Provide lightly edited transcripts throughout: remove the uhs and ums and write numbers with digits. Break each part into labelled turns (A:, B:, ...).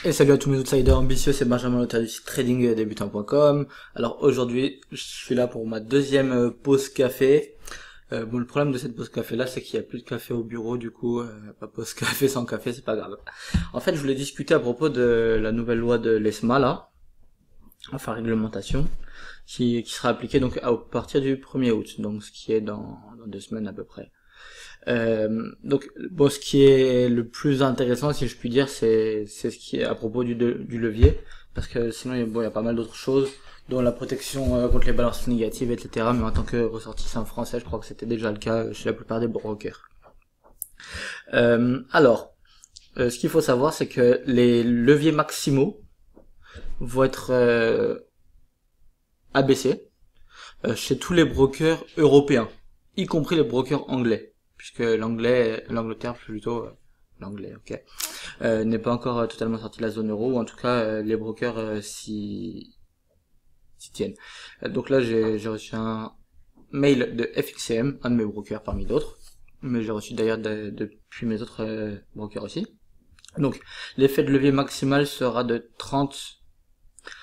A: Et salut à tous mes outsiders ambitieux, c'est Benjamin l'auteur du site tradingdebutant.com. Alors aujourd'hui, je suis là pour ma deuxième pause café. Bon, le problème de cette pause café là, c'est qu'il n'y a plus de café au bureau, du coup, pas pause café sans café, c'est pas grave. En fait, je voulais discuter à propos de la nouvelle loi de l'ESMA là, enfin réglementation, qui sera appliquée donc à partir du 1er août, donc ce qui est dans 2 semaines à peu près. Donc bon, ce qui est le plus intéressant, si je puis dire, c'est ce qui est à propos du levier, parce que sinon il y a pas mal d'autres choses, dont la protection contre les balances négatives, etc. Mais en tant que ressortissant français, je crois que c'était déjà le cas chez la plupart des brokers. Ce qu'il faut savoir, c'est que les leviers maximaux vont être abaissés chez tous les brokers européens, y compris les brokers anglais, puisque l'Angleterre plutôt, l'anglais, ok, n'est pas encore totalement sorti de la zone euro, ou en tout cas les brokers s'y tiennent. Donc là j'ai reçu un mail de FXCM, un de mes brokers parmi d'autres, mais j'ai reçu d'ailleurs depuis mes autres brokers aussi. Donc l'effet de levier maximal sera de 30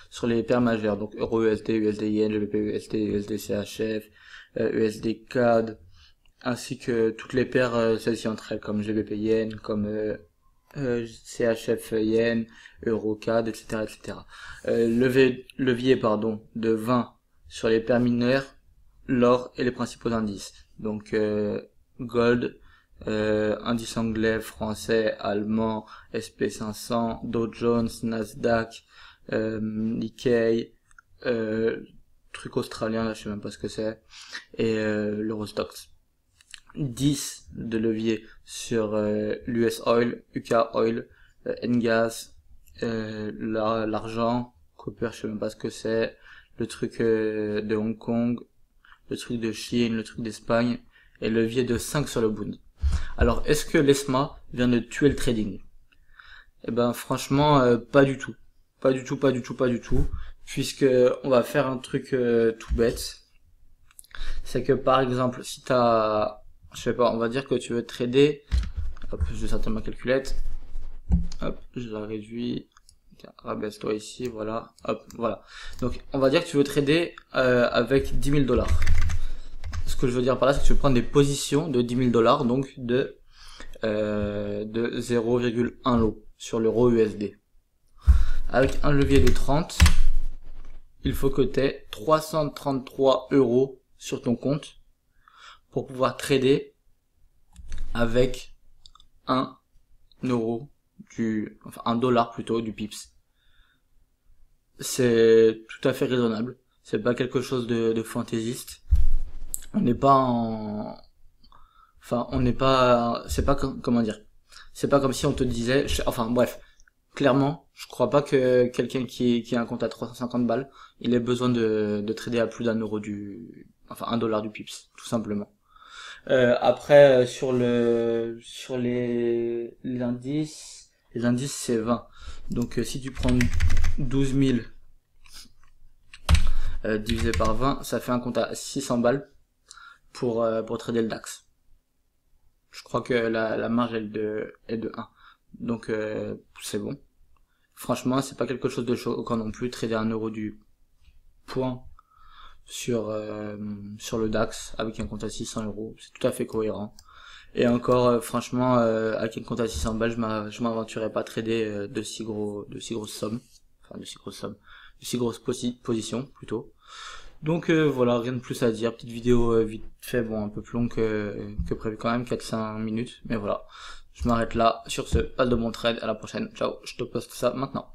A: sur les paires majeures, donc euro USD, USD Yen, GBP USD, USD CHF, USD CAD, ainsi que toutes les paires celles-ci entre elles, comme GBP Yen, comme CHF Yen, Euro CAD, etc., etc. Levier de 20 sur les paires mineures, l'or et les principaux indices. Donc gold, indice anglais, français, allemand, SP500, Dow Jones, Nasdaq, Nikkei, truc australien, là je sais même pas ce que c'est, et l'Eurostoxx. 10 de levier sur l'US Oil, UK Oil, Ngas, l'argent, copper, je sais même pas ce que c'est, le truc de Hong Kong, le truc de Chine, le truc d'Espagne, et levier de 5 sur le Bund. Alors, est-ce que l'ESMA vient de tuer le trading? Eh ben, franchement, pas du tout. Pas du tout, puisque on va faire un truc tout bête. C'est que, par exemple, si t'as, je sais pas, on va dire que tu veux trader, hop, je vais sortir ma calculette, hop, je la réduis, rabaisse-toi ici, voilà, hop, voilà. Donc, on va dire que tu veux trader avec 10 000 $. Ce que je veux dire par là, c'est que tu veux prendre des positions de 10 000 $, donc de 0,1 lot sur l'euro USD. Avec un levier de 30, il faut que tu aies 333 € sur ton compte pour pouvoir trader avec 1 euro enfin 1 dollar plutôt du pips. C'est tout à fait raisonnable. C'est pas quelque chose de fantaisiste. On n'est pas c'est pas comment dire. C'est pas comme si on te disait, enfin bref. Clairement, je crois pas que quelqu'un qui a un compte à 350 balles, il ait besoin de trader à plus d'1 euro enfin 1 dollar du pips, tout simplement. Après, sur les indices, c'est 20. Donc si tu prends 12 000 divisé par 20, ça fait un compte à 600 balles pour trader le DAX. Je crois que la marge est de 1. Donc c'est bon. Franchement, c'est pas quelque chose de choquant non plus, trader 1 euro du point sur le DAX avec un compte à 600 €, c'est tout à fait cohérent. Et encore, franchement, avec un compte à 600 balles, je m'aventurerais pas à trader de si grosses sommes, enfin de si grosses positions plutôt. Donc voilà, rien de plus à dire, petite vidéo vite fait, bon un peu plus longue que prévu quand même, 4-5 minutes, mais voilà. Je m'arrête là, sur ce, passe de bon trade, à la prochaine, ciao, je te poste ça maintenant.